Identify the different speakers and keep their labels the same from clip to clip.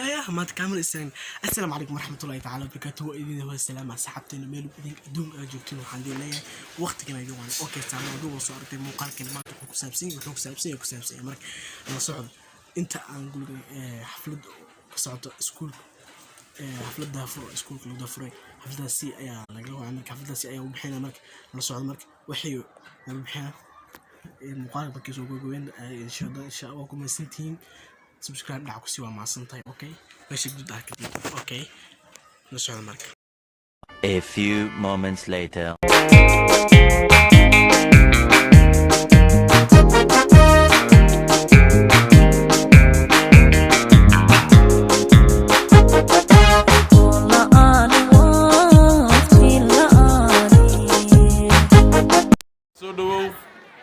Speaker 1: يا ما تكمل السلام عليكم ورحمة الله تعالى وبركاته. إذا هو السلام صاحبتنا ميلو بدين دوم أجوكتين وحندي ليه وقت كنا جوان أوكي سامع دوم صارت مقال كلمات كسابسين مرك أنا صعد أنت أقول حفلة صعد سكول حفلة دافر سكول كله دافري حفلة سي أيا لقوا عندك حفلة سي أيا وبحنا مرك أنا صعد مرك وحيو بحنا المقال بكيس وجوين إن شاء الله كم سنتين سبسكرايب دعكو سوا مع سنتين أوكي ماشي جديد هكذا أوكي نسمع المركب.
Speaker 2: A few moments later.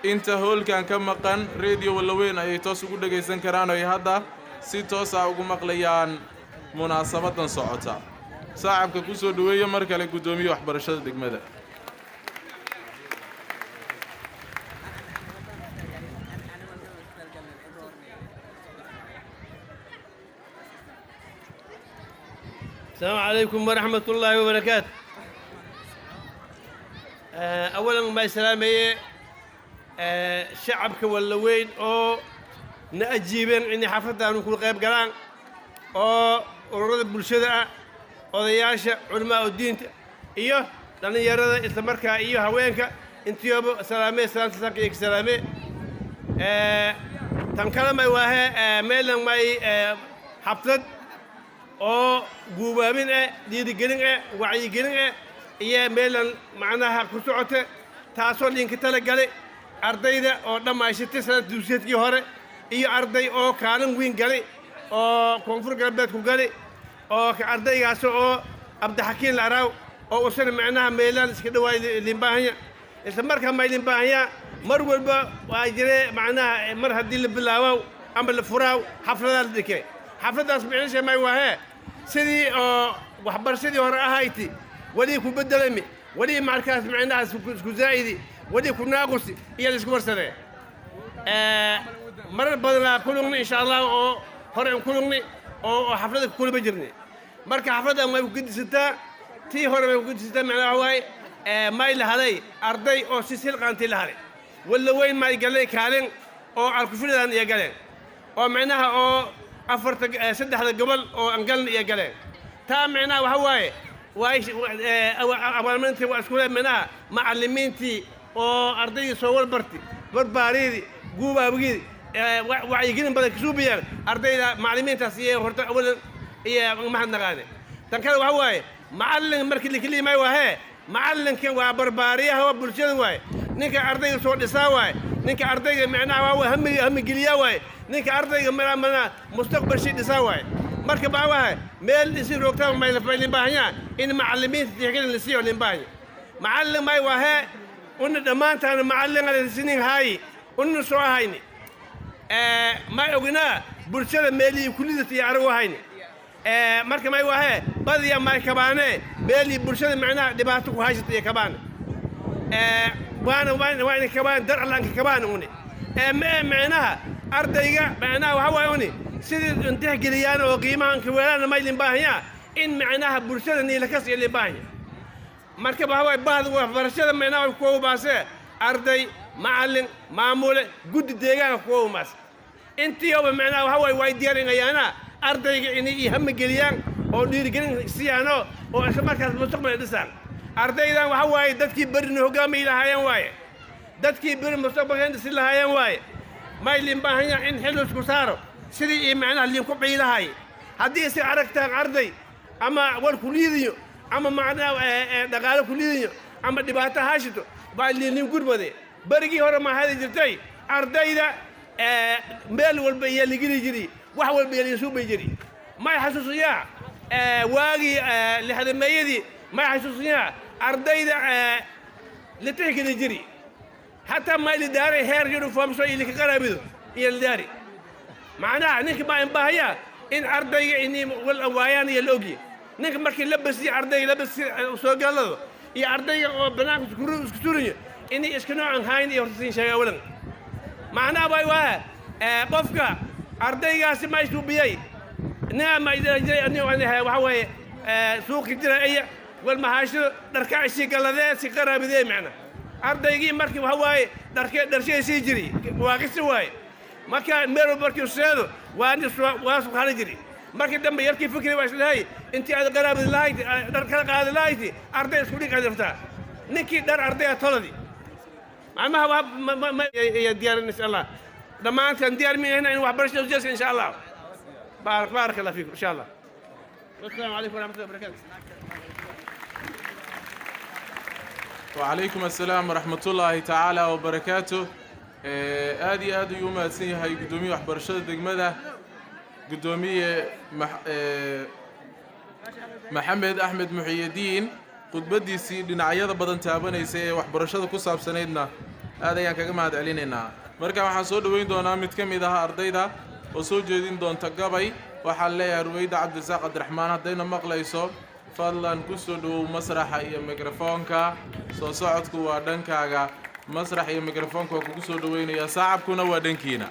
Speaker 3: inta hoolkan ka maqan radio walaweyn ay toos ugu dhageysan karaan oo hadda si toos ah ugu maqlayaan munaasabadan socota saacabka ku soo dhaweeyo mar kale gudoomiye waxbarashada degmada
Speaker 4: السلام عليكم ورحمة الله وبركاته. أولاً ما سلامي شعبك ولا وين أو نأجيبين إني حفظت أنا كل قيب قران أو ورد بالشدة أو ضياشة علماء الدين إيوه لأن يرد استمرك إيوه هوينك أنت يابو سلامي سلامتك سلامي تنكلم أيوه ميلا ماي حفظت أو جوابين ديد جرين وعي جرين إيه ميلا معناها كسوعته تاسون لينك تلقى ardayda oo dhamaysatay sanad dugsiyeedkii hore iyo arday oo kaalin weyn galay oo koonfur galbeed ku galay oo ardaygaas oo abdaxakiin laraaw oo usan macnaha meelan iska dhawaay limbaahaya isla markaa ma limbaahaya mar walba waa jiree macnaha mar hadii la bilaawo ama la furaaw xafladaha dhikay xafladaas macnaheedu ma wahe sidii oo waxbarashadii hore ahayti wali ku bedelay wali markaas macnaha isku zaayidi ودي كنا قصي هي اللي سكور سنة مرة بدنا كلنا إن شاء الله أو هرم كلنا أو حفلة كل بجرني مركب حفلة ما يوجد ستة تي هرم يوجد ستة معنا هواي ما إله هذي أرضي أو سيسيل قانتي لهذي ولا وين ما يقلي كارين أو على كفر ذا يقلين أو معناها أو أفرت سد هذا قبل أو أنقلنا يقلين تا معناها وهواي وايش أول من تي وأسكول منها معلمينتي oo ardayda soo walbartay barbaaridi guubaabgidi wacyigelin badan ka suubiyaan ardayda macallimiintaas iyo horta awalan iyo mahad naqaane tan kale waxa waaye macallin markii la kaliimay waa macallinkan waa barbaariyaha waa bulshada waaye ninka ardayga soo dhisaa waaye ninka ardayga macnaha waa hami geliya waaye ninka ardayga mana mustaqbal shi dhisaa waaye marka baa waa meel isi roogtaan ma la faylin baahanyaa in macallimiinta tixgelin la siiyo lin baahan macallin may waa ون دمان تان معلم على السنين هاي ون سوا هايني ما يقولنا برشلة مالي كل ذي يعرفوا هايني مركب ما يواه بدي ما كبانة مالي برشلة معنا دبعتك وهاي ستي كبانة وانا كبان درع لانك كبانة وني ما معناها أرضية معناها وهوا يوني سيد انتهى جريان وقيمان كولانا ما يلباهيا إن معناها برشلة نيلكس يلباهيا مركب هواي بعض وفرشة معناه الكوب باسه أرضي معلم معمول جود ديجان الكوب ماس أنت يوم معناه هواي وايد ديارين أيانا أرضي إني يهم جليان أو دير جلين سيانو أو أسمع كذا مستقبل الإنسان أرضي إذا هواي دتكي برن هجامي لهاي واي دتكي برن مستقبل هند سيل هاي واي ما يلين بهاي إن حلو سكسارو سيدي معناه اللي يكون بعيد هاي هدي سعركتها أرضي أما والكليديو أما معنا دقالة كلية أما دبعتها هاشتو بعدين نقول بدي برجي هرا ما هذا جرتاي أرضي ذا مال والبيا اللي جري وحول البيا اللي يسوق بيجري ما يحسسني واقي لهذا ما يدي ما يحسسني أرضي ذا لتحكي يجري حتى ما اللي داري هير يونيفورم شوي اللي كقرابيدو اللي داري معناه نك ما ينبهيا إن أرضي إني والأويان يلوجي نك مركي لبس أرضي لبس سوق الله يا أرضي بناك سكوري إني إسكنوا عن هاين يورثين شيء أولا معنا باي واه قفكا أرضي قاسم ما يسوي بيجي نعم إذا جاي أني وأنا وحوي سوق الجرائية والمهاشر دركا الشيء قال ذا سكرها بذي معنا أرد يجي مركب هواي درشي سيجري واقص هواي ما كان ميرو مركب سيدو وأنا واسق هالجري مركب دم يركي فكري واش هاي أنت على قراب اللايت دركا هذا اللايت أرد يسوليك هذا فتاة نكي در أرد طلدي ما هو ما يدير إن شاء الله لما أنت ندير من هنا وحبرش نوجس إن شاء الله بارك الله فيكم إن شاء الله والسلام عليكم ورحمة الله وبركاته
Speaker 3: وعليكم السلام ورحمة الله تعالى وبركاته آدي يوم أتسني هاي قدومي وحبرشة دقمدة قدومي محمد أحمد محي الدين قد بدي سي دنعيادة بدن تابني سي وحبرشة كوساب سنيدنا هذا يعني كجماعة علينا مركب حصول وين دونا متكمدة أرضيدا وسوق جديد دون تجابي وحلي رويد عبد الرزاق عبد الرحمن هدينا مقليسو فضلا كسودو مسرح iyo mikrofoonka soo socodku waa dhankaaga masrax iyo mikrofoonka ku soo dhaweynaya saacabkuna waa dhankiina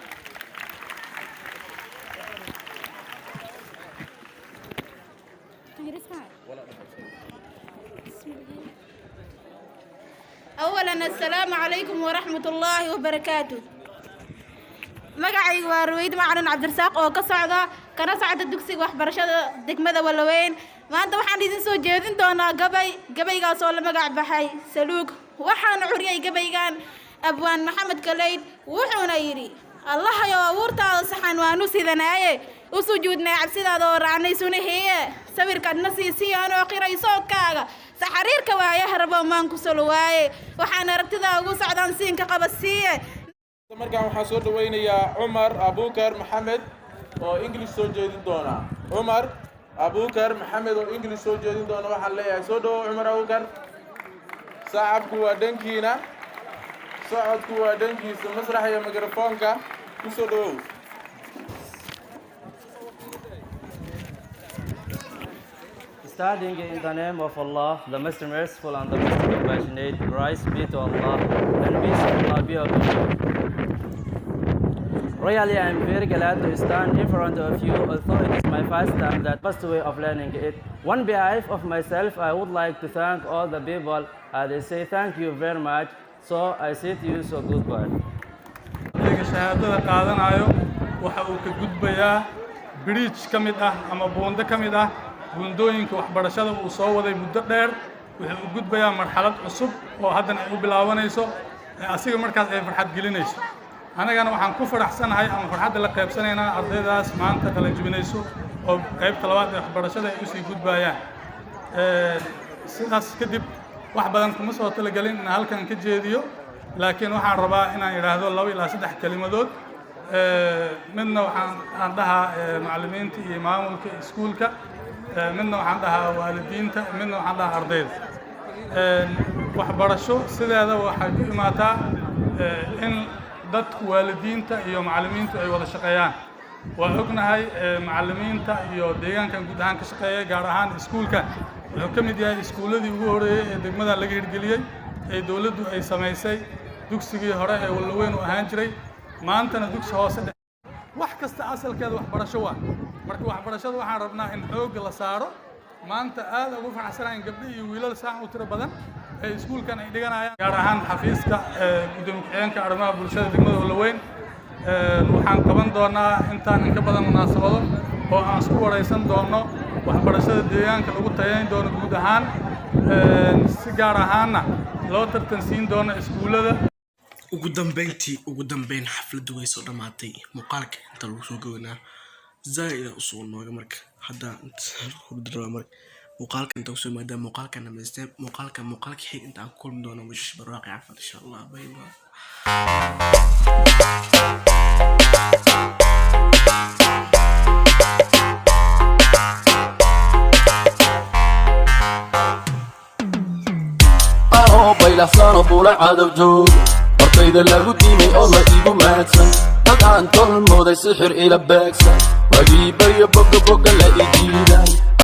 Speaker 5: أولاً السلام عليكم ورحمة الله وبركاته magacaygu waa Ruweyd Macalin Cabdirasaaq oo ka socda kana socda dugsiga waxbarashada degmada Walaweyn maanta waxaan idin soo jeedin doonaa gabaygaas oo la magac baxay Saluug waxaan curiyay gabaygan Abwaan Maxamed Kaleyd wuxuuna yiri Allah ya abuurtaada saxan waanu sidanaaye u sujuudnaa cabsidaada oo raacnay sunaheeye sawirkaadna siiyaan oo qiraysoonkaaga saxariirka waayaha rabo maan ku soo waaye waxaan aragtida ugu socdaan siinka qabasiye
Speaker 3: markaan waxaan soo dhaweynayaa Cumar Abuukar Maxamed oo English soo jeedin doona Cumar Abuukar Maxamed oo English soo jeedin doona waxaan leeyahay soo dhaw Cumar Abuukar saacabku waa dhankiina socodku waa dhankiisa masrax iyo mikrofoonka ku soo dhaw
Speaker 6: Starting in the name of Allah, the Most Merciful and the Most Compassionate, praise be to Allah, and peace of Allah be upon you. Really, I am very glad to stand in front of you, although it is my first time, that first way of learning it. On behalf of myself, I would like to thank all the people, and I say thank you very much. So I say to you, so goodbye.
Speaker 7: shahaadada qaadanayo waxa uu ka gudbayaa bridge ka mid ah ama buundo ka mid ah buundooyinka waxbarashada uu soo waday muddo dheer wuxuu u gudbayaa marxalad cusub oo haddana ay u bilaabanayso asiga markaas ay farxad gelinayso anagana waxaan ku faraxsanahay ama farxadda la qaybsanaynaa ardaydaas maanta kala jibinayso oo qaybta labaad ee waxbarashada ay u sii gudbayaan sidaas kadib wax badan kuma soo talagalin in halkan ka jeediyo laakiin waxaan rabaa inaan idhaahdo 2 ilaa 3 kalimadood midna waxaan dhahaa macallimiinta iyo maamulka iskuulka midna waxaan dhahaa waalidiinta midna waxaan dhahaa ardayda waxbarasho sideeda waxay ku imaataa in dadku waalidiinta iyo macallimiintu ay wada shaqeeyaan waa ognahay macallimiinta iyo deegaankan guud ahaan ka shaqeeya gaar ahaan iskuulka wuxuu ka mid yahay iskuuladii ugu horeeyay ee degmada laga hirgeliyay ee dawladdu ay samaysay dugsigii hore ee Walaweyn u ahaan jiray maantana dugsi hoose wax kasta asalkeeda waxbarasho waa marka waxbarashada waxaan rabnaa in xoog la saaro maanta aad ugu faraxsanayn gabdho iyo wiilal saac u tiro badan ee iskuulkan ay dhiganayaan gaar ahaan xafiiska gudoomiyaha arrimaha bulshada degmada Walaweyn waxaan qaban doonaa intaan in ka badan munaasabado oo aan isku wareysan doono waxbarashada deegaanka lagu tayeyn doono guud ahaan si gaar ahaanna loo tartansiin doono iskuulada
Speaker 1: ugu dambeyn xafladdu way soo dhamaatay muuqaalka inta lagu soo gownaa zaida usoo nooga marka hadda hubdara marka muuqaalka inta usoo maadaama muuqaalka namaystay muuqaalka xig inta aan ku kulmi doono wish barwaaqi caafimaad insha Allah bye bye
Speaker 8: baylasano bula cadow joog hortayda lagu diimay oo la iigu maadsan dad aan tolmooday sixir ila beegsan wagii baryo boga la idiiday